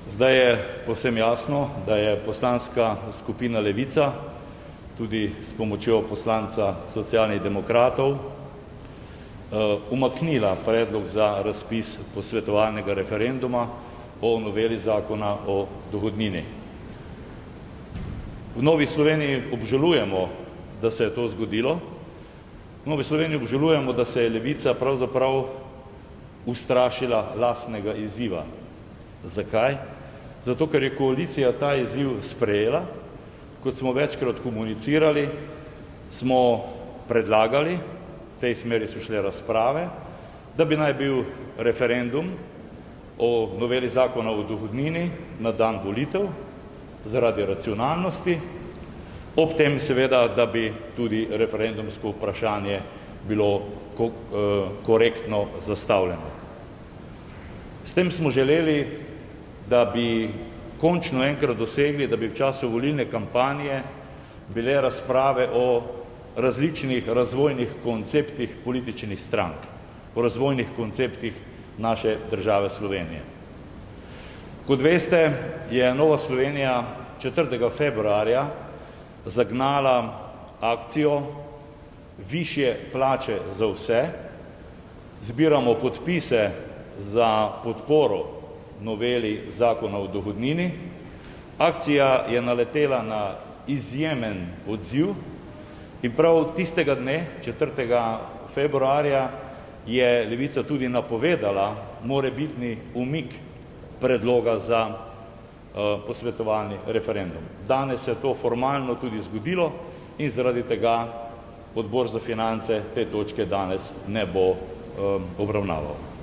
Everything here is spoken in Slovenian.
Zdaj je povsem jasno, da je poslanska skupina Levica tudi s pomočjo poslanca Socialnih demokratov umaknila predlog za razpis posvetovalnega referenduma o noveli zakona o dohodnini. V Novi Sloveniji obžalujemo, da se je to zgodilo. V Novi Sloveniji obžalujemo, da se je Levica pravzaprav ustrašila lastnega izziva. Zakaj? Zato, ker je koalicija ta izziv sprejela. Kot smo večkrat komunicirali, smo predlagali, v tej smeri so šle razprave, da bi naj bil referendum o noveli zakona o dohodnini na dan volitev zaradi racionalnosti, ob tem seveda, da bi tudi referendumsko vprašanje bilo korektno zastavljeno. S tem smo želeli, da bi končno enkrat dosegli, da bi v času volilne kampanje bile razprave o različnih razvojnih konceptih političnih strank, o razvojnih konceptih naše države Slovenije. Kot veste, je Nova Slovenija 4. februarja zagnala akcijo Višje plače za vse. Zbiramo podpise za podporo noveli zakona o dohodnini. Akcija je naletela na izjemen odziv in prav tistega dne, 4. februarja, je Levica tudi napovedala morebitni umik predloga za posvetovalni referendum. Danes se je to formalno tudi zgodilo in zaradi tega Odbor za finance te točke danes ne bo obravnaval.